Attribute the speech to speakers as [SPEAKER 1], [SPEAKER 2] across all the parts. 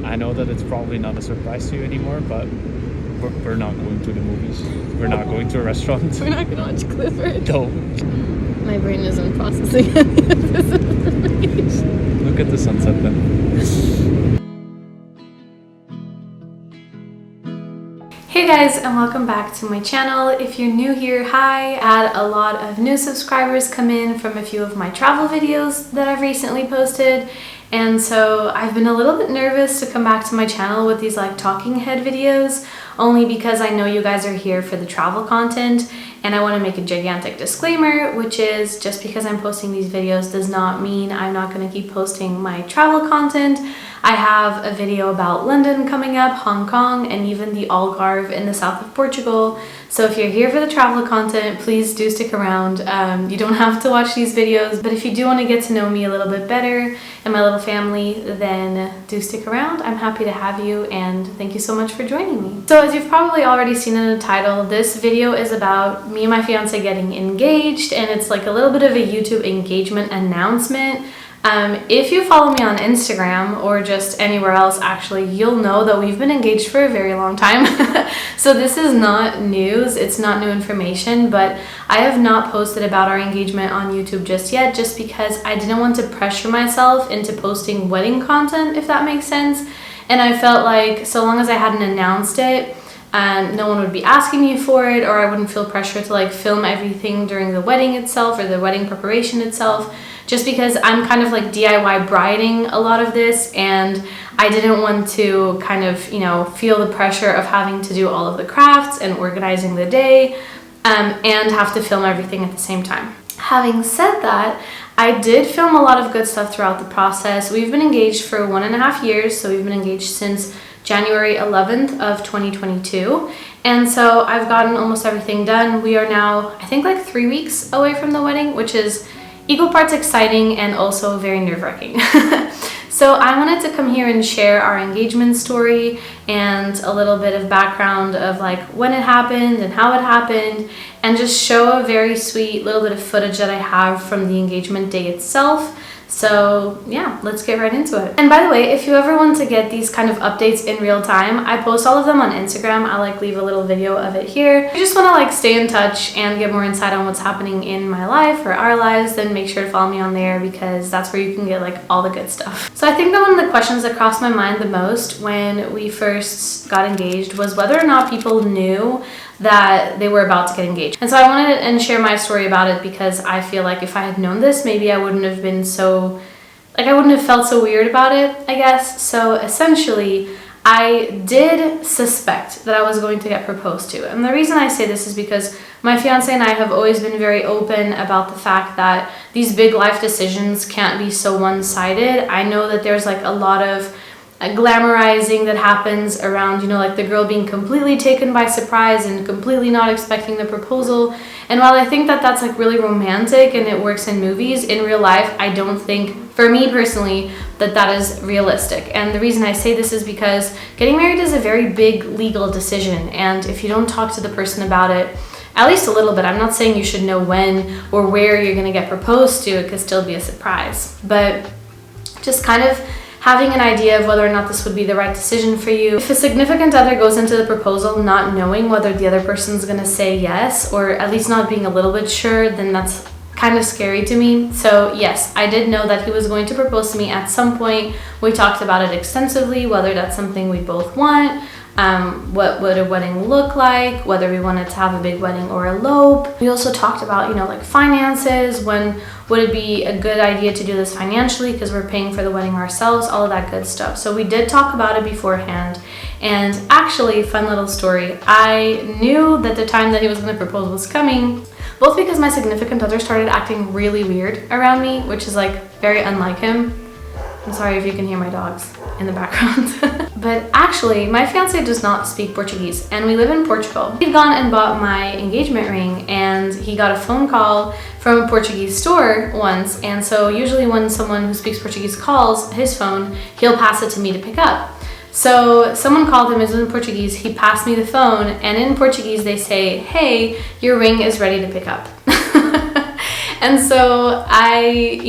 [SPEAKER 1] I know that it's probably not a surprise to you anymore, but we're not going to the movies. We're not going to a restaurant.
[SPEAKER 2] We're not gonna watch Clifford.
[SPEAKER 1] No.
[SPEAKER 2] My brain isn't processing any of this information.
[SPEAKER 1] Look at the sunset then.
[SPEAKER 2] Hey guys, and welcome back to my channel. If you're new here, hi. I had a lot of new subscribers come in from a few of my travel videos that I've recently posted, and so I've been a little bit nervous to come back to my channel with these like talking head videos, only because I know you guys are here for the travel content, and I want to make a gigantic disclaimer, which is just because I'm posting these videos does not mean I'm not going to keep posting my travel content. I have a video about London coming up, Hong Kong, and even the Algarve in the south of Portugal. So if you're here for the travel content, please do stick around. You don't have to watch these videos, but if you do want to get to know me a little bit better and my little family, then do stick around. I'm happy to have you, and thank you so much for joining me. So as you've probably already seen in the title, this video is about me and my fiance getting engaged, and it's like a little bit of a YouTube engagement announcement. If you follow me on Instagram or just anywhere else, actually, you'll know that we've been engaged for a very long time. So this is not news, it's not new information, but I have not posted about our engagement on YouTube just yet, just because I didn't want to pressure myself into posting wedding content, if that makes sense. And I felt like so long as I hadn't announced it, and no one would be asking me for it, or I wouldn't feel pressure to like film everything during the wedding itself or the wedding preparation itself, just because I'm kind of like DIY briding a lot of this, and I didn't want to kind of, you know, feel the pressure of having to do all of the crafts and organizing the day, and have to film everything at the same time. Having said that, I did film a lot of good stuff throughout the process. We've been engaged for 1.5 years, so we've been engaged since January 11th of 2022, and so I've gotten almost everything done. We are now, I think, like 3 weeks away from the wedding, which is equal parts exciting and also very nerve-wracking. So I wanted to come here and share our engagement story and a little bit of background of like when it happened and how it happened, and just show a very sweet little bit of footage that I have from the engagement day itself. So yeah, let's get right into it. And by the way, if you ever want to get these kind of updates in real time, I post all of them on Instagram. I like leave a little video of it here. If you just want to like stay in touch and get more insight on what's happening in my life or our lives, then make sure to follow me on there, because that's where you can get like all the good stuff. So I think that one of the questions that crossed my mind the most when we first got engaged was whether or not people knew that they were about to get engaged. And so I wanted to share my story about it, because I feel like if I had known this, maybe I wouldn't have been so, like I wouldn't have felt so weird about it, I guess. So essentially, I did suspect that I was going to get proposed to. And the reason I say this is because my fiance and I have always been very open about the fact that these big life decisions can't be so one-sided. I know that there's like a lot of glamorizing that happens around, you know, like the girl being completely taken by surprise and completely not expecting the proposal. And while I think that that's like really romantic and it works in movies, in real life, I don't think, for me personally, that that is realistic. And the reason I say this is because getting married is a very big legal decision, and if you don't talk to the person about it, at least a little bit, I'm not saying you should know when or where you're gonna get proposed to, it could still be a surprise, but just kind of having an idea of whether or not this would be the right decision for you. If a significant other goes into the proposal not knowing whether the other person's gonna say yes, or at least not being a little bit sure, then that's kind of scary to me. So yes, I did know that he was going to propose to me at some point. We talked about it extensively, whether that's something we both want, what would a wedding look like, whether we wanted to have a big wedding or elope. We also talked about, you know, like finances, when would it be a good idea to do this financially because we're paying for the wedding ourselves, all of that good stuff. So we did talk about it beforehand. And actually, fun little story, I knew that the time that he was going to propose was coming, both because my significant other started acting really weird around me, which is like very unlike him. I'm sorry if you can hear my dogs in the background. But actually, my fiance does not speak Portuguese, and we live in Portugal. He'd gone and bought my engagement ring, and he got a phone call from a Portuguese store once, and so usually when someone who speaks Portuguese calls his phone, he'll pass it to me to pick up. So someone called him, it was in Portuguese, he passed me the phone, and in Portuguese they say, "Hey, your ring is ready to pick up." And so I,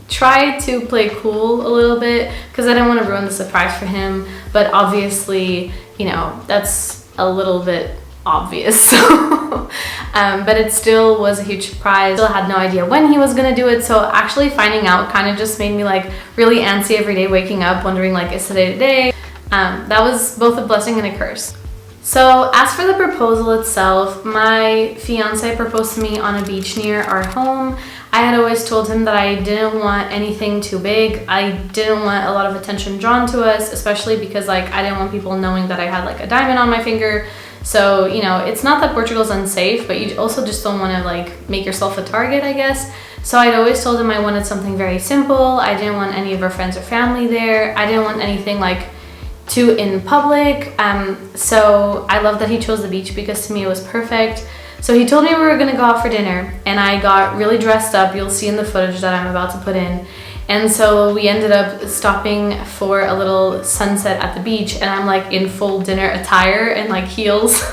[SPEAKER 2] tried to play cool a little bit because I didn't want to ruin the surprise for him, but obviously, you know, that's a little bit obvious. So but it still was a huge surprise. Still had no idea when he was gonna do it, so actually finding out kind of just made me like really antsy every day, waking up wondering like, is today the day? That was both a blessing and a curse. So as for the proposal itself, my fiance proposed to me on a beach near our home. I had always told him that I didn't want anything too big. I didn't want a lot of attention drawn to us, especially because like I didn't want people knowing that I had like a diamond on my finger. So, you know, it's not that Portugal's unsafe, but you also just don't want to like make yourself a target, I guess. So I'd always told him I wanted something very simple. I didn't want any of our friends or family there. I didn't want anything like too in public. So I love that he chose the beach because to me it was perfect. So he told me we were gonna go out for dinner and I got really dressed up. You'll see in the footage that I'm about to put in. And so we ended up stopping for a little sunset at the beach and I'm like in full dinner attire and like heels.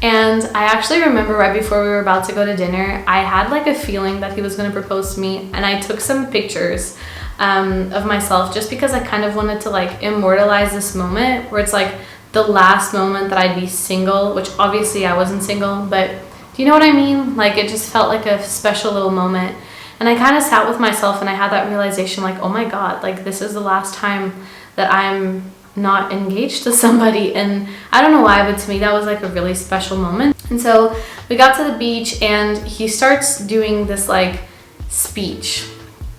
[SPEAKER 2] And I actually remember right before we were about to go to dinner, I had like a feeling that he was gonna propose to me, and I took some pictures of myself just because I kind of wanted to like immortalize this moment where it's like the last moment that I'd be single, which obviously I wasn't single, but do you know what I mean? Like it just felt like a special little moment. And I kind of sat with myself and I had that realization like, oh my God, like this is the last time that I'm not engaged to somebody. And I don't know why, but to me that was like a really special moment. And so we got to the beach and he starts doing this like speech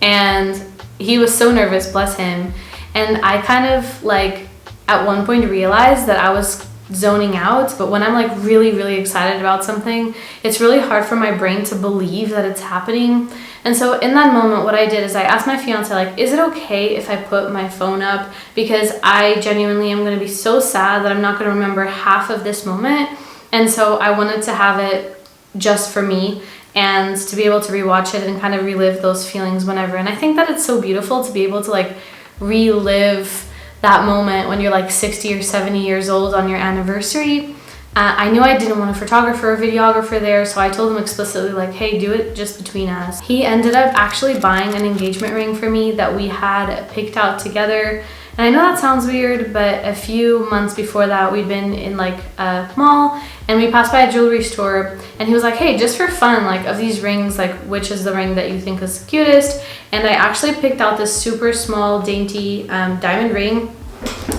[SPEAKER 2] and he was so nervous, bless him. And I kind of like at one point realized that I was zoning out, but when I'm like really, really excited about something, it's really hard for my brain to believe that it's happening. And so in that moment, what I did is I asked my fiance, like, is it okay if I put my phone up? Because I genuinely am gonna be so sad that I'm not gonna remember half of this moment. And so I wanted to have it just for me and to be able to rewatch it and kind of relive those feelings whenever. And I think that it's so beautiful to be able to like relive that moment when you're like 60 or 70 years old on your anniversary. I knew I didn't want a photographer or videographer there, so I told him explicitly like, hey, do it just between us. He ended up actually buying an engagement ring for me that we had picked out together. And I know that sounds weird, but a few months before that, we'd been in like a mall and we passed by a jewelry store and he was like, hey, just for fun, like of these rings, like which is the ring that you think is the cutest? And I actually picked out this super small, dainty diamond ring.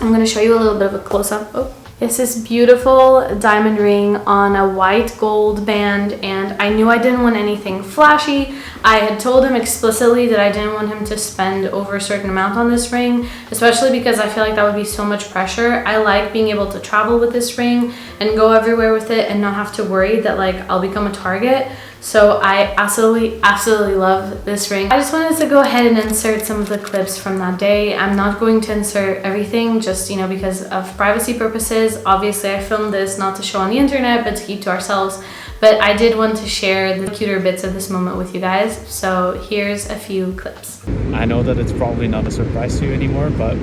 [SPEAKER 2] I'm gonna show you a little bit of a close-up. Oh. It's this beautiful diamond ring on a white gold band, and I knew I didn't want anything flashy. I had told him explicitly that I didn't want him to spend over a certain amount on this ring, especially because I feel like that would be so much pressure. I like being able to travel with this ring and go everywhere with it and not have to worry that like I'll become a target. So I absolutely love this ring. I just wanted to go ahead and insert some of the clips from that day. I'm not going to insert everything just, you know, because of privacy purposes. Obviously, I filmed this not to show on the internet, but to keep to ourselves. But I did want to share the cuter bits of this moment with you guys. So here's a few clips.
[SPEAKER 1] I know that it's probably not a surprise to you anymore, but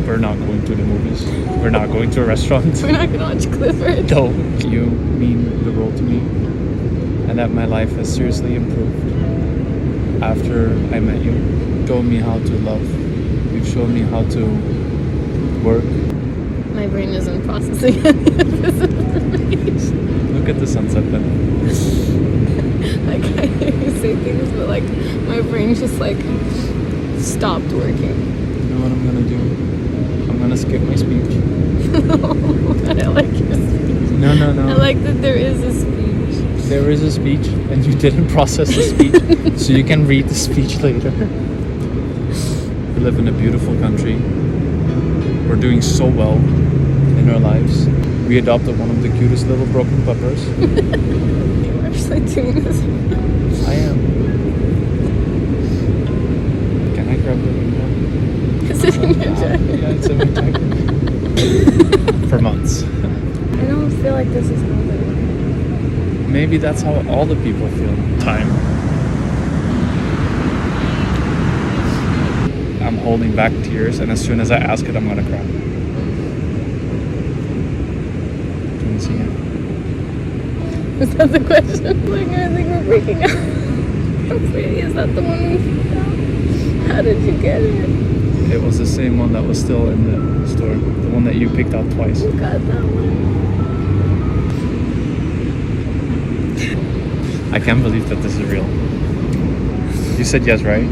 [SPEAKER 1] we're not going to the movies. We're not going to a restaurant.
[SPEAKER 2] We're not gonna watch Clifford.
[SPEAKER 1] No, you mean the world to me. And that my life has seriously improved after I met you. You showed me how to love. You've shown me how to work.
[SPEAKER 2] My brain isn't processing any of this information.
[SPEAKER 1] Look at the sunset then.
[SPEAKER 2] Like I hear you say things, but like my brain just like stopped working.
[SPEAKER 1] You know what I'm gonna do? I'm gonna skip my speech.
[SPEAKER 2] I like your speech.
[SPEAKER 1] No.
[SPEAKER 2] I like that there is a speech.
[SPEAKER 1] There is a speech, and you didn't process the speech, so you can read the speech later. We live in a beautiful country. We're doing so well in our lives. We adopted one of the cutest little broken puppers.
[SPEAKER 2] You're actually doing this.
[SPEAKER 1] I am. Can I grab the ring?
[SPEAKER 2] Is it in your jacket?
[SPEAKER 1] Yeah, it's in my jacket. For months.
[SPEAKER 2] I don't feel like this is how they work.
[SPEAKER 1] Maybe that's how all the people feel. Time. I'm holding back tears, and as soon as I ask it, I'm gonna cry. Can you see it?
[SPEAKER 2] Is that the question? Like, I think we're breaking up. Sweetie, is that the one we found? How did you get it?
[SPEAKER 1] It was the same one that was still in the store. The one that you picked out twice.
[SPEAKER 2] You got that one.
[SPEAKER 1] I can't believe that this is real. You said yes, right?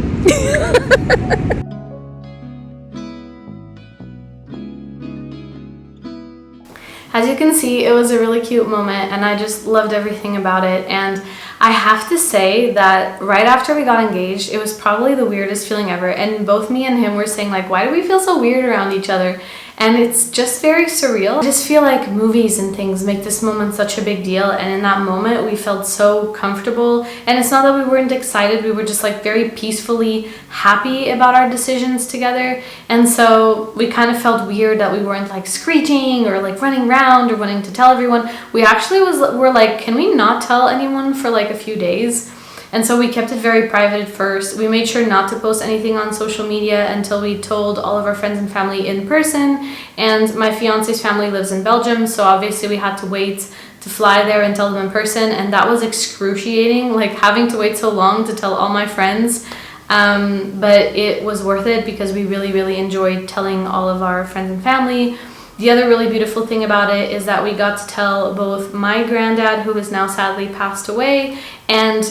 [SPEAKER 2] As you can see, it was a really cute moment and I just loved everything about it. And I have to say that right after we got engaged, it was probably the weirdest feeling ever. And both me and him were saying like, why do we feel so weird around each other? And it's just very surreal. I just feel like movies and things make this moment such a big deal. And in that moment, we felt so comfortable. And it's not that we weren't excited. We were just like very peacefully happy about our decisions together. And so we kind of felt weird that we weren't like screeching or like running around or wanting to tell everyone. We actually were like, can we not tell anyone for like a few days? And so we kept it very private at first. We made sure not to post anything on social media until we told all of our friends and family in person. And my fiance's family lives in Belgium, so obviously we had to wait to fly there and tell them in person. And that was excruciating, like having to wait so long to tell all my friends. But it was worth it because we really, really enjoyed telling all of our friends and family. The other really beautiful thing about it is that we got to tell both my granddad, who has now sadly passed away, and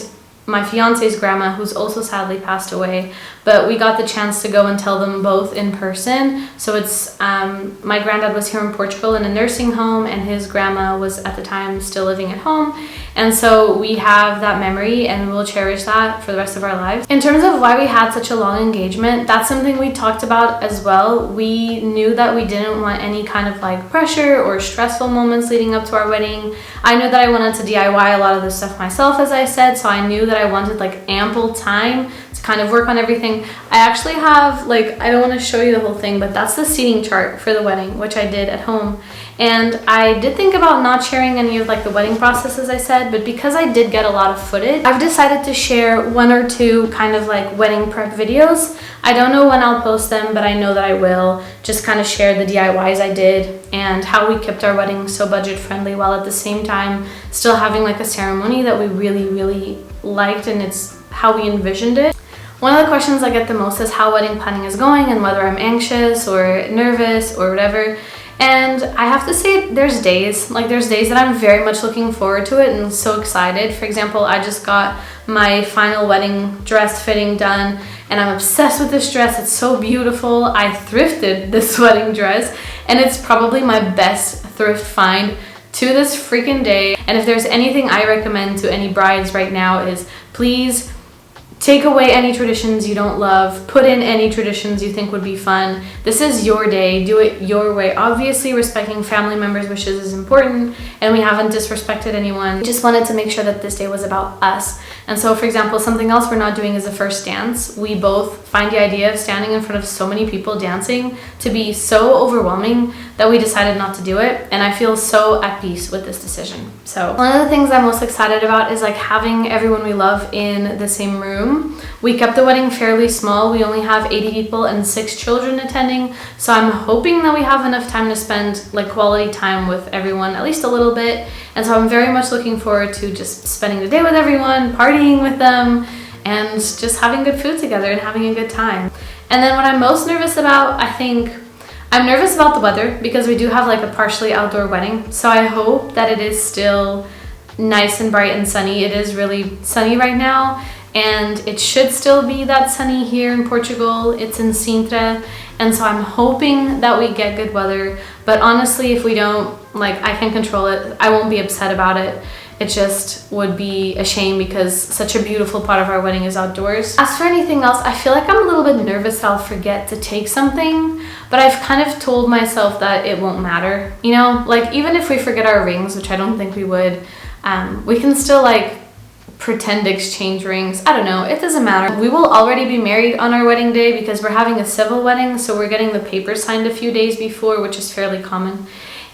[SPEAKER 2] my fiance's grandma, who's also sadly passed away, but we got the chance to go and tell them both in person. So it's my granddad was here in Portugal in a nursing home, and his grandma was at the time still living at home. And so we have that memory and we'll cherish that for the rest of our lives. In terms of why we had such a long engagement, that's something we talked about as well. We knew that we didn't want any kind of like pressure or stressful moments leading up to our wedding. I knew that I wanted to DIY a lot of this stuff myself, as I said, so I knew that I wanted like ample time to kind of work on everything. I actually have like, I don't want to show you the whole thing, but that's the seating chart for the wedding, which I did at home. And I did think about not sharing any of like the wedding process, as I said, but because I did get a lot of footage, I've decided to share 1 or 2 kind of like wedding prep videos. I don't know when I'll post them, but I know that I will just kind of share the DIYs I did and how we kept our wedding so budget friendly while at the same time still having like a ceremony that we really, really liked, and it's how we envisioned it. One of the questions I get the most is how wedding planning is going and whether I'm anxious or nervous or whatever. And I have to say there's days that I'm very much looking forward to it and so excited. For example, I just got my final wedding dress fitting done and I'm obsessed with this dress. It's so beautiful. I thrifted this wedding dress and it's probably my best thrift find to this freaking day. And if there's anything I recommend to any brides right now is please take away any traditions you don't love, put in any traditions you think would be fun. This is your day, do it your way. Obviously, respecting family members' wishes is important, and we haven't disrespected anyone. We just wanted to make sure that this day was about us. And so, for example, something else we're not doing is the first dance. We both find the idea of standing in front of so many people dancing to be so overwhelming that we decided not to do it, and I feel so at peace with this decision. So one of the things I'm most excited about is like having everyone we love in the same room. We kept the wedding fairly small. We only have 80 people and 6 children attending, so I'm hoping that we have enough time to spend like quality time with everyone, at least a little bit. And so I'm very much looking forward to just spending the day with everyone, partying with them, and just having good food together and having a good time. And then what I'm most nervous about, I think I'm nervous about the weather because we do have like a partially outdoor wedding. So I hope that it is still nice and bright and sunny. It is really sunny right now, and it should still be that sunny here in Portugal. It's in Sintra, and so I'm hoping that we get good weather. But honestly, if we don't, like, I can control it. I won't be upset about it. It just would be a shame because such a beautiful part of our wedding is outdoors. As for anything else, I feel like I'm a little bit nervous that I'll forget to take something, but I've kind of told myself that it won't matter. You know, like even if we forget our rings, which I don't think we would, we can still like pretend exchange rings. I don't know, it doesn't matter. We will already be married on our wedding day because we're having a civil wedding, so we're getting the papers signed a few days before, which is fairly common.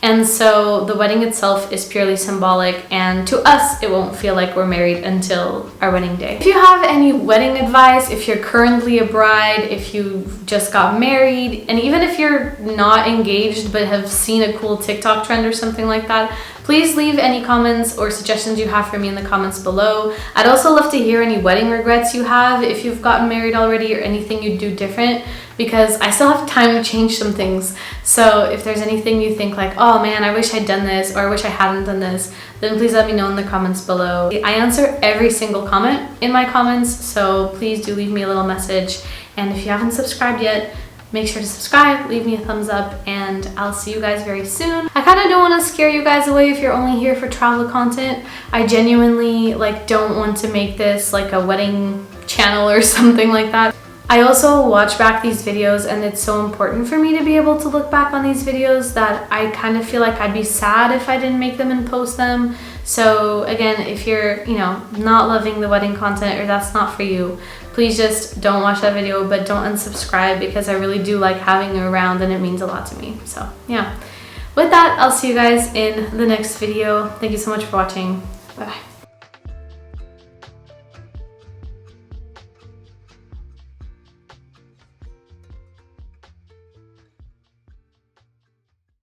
[SPEAKER 2] And so the wedding itself is purely symbolic, and to us it won't feel like we're married until our wedding day. If you have any wedding advice, if you're currently a bride, if you just got married, and even if you're not engaged but have seen a cool TikTok trend or something like that, Please leave any comments or suggestions you have for me in the comments below. I'd also love to hear any wedding regrets you have if you've gotten married already, or anything you'd do different, because I still have time to change some things. So if there's anything you think like, oh man, I wish I'd done this, or I wish I hadn't done this, then please let me know in the comments below. I answer every single comment in my comments, so please do leave me a little message. And if you haven't subscribed yet, make sure to subscribe, leave me a thumbs up, and I'll see you guys very soon. I kind of don't want to scare you guys away if you're only here for travel content. I genuinely don't want to make this like a wedding channel or something like that. I also watch back these videos, and it's so important for me to be able to look back on these videos that I kind of feel like I'd be sad if I didn't make them and post them. So again, if you're, not loving the wedding content, or that's not for you, please just don't watch that video, but don't unsubscribe, because I really do like having you around and it means a lot to me. So yeah, with that, I'll see you guys in the next video. Thank you so much for watching. Bye bye.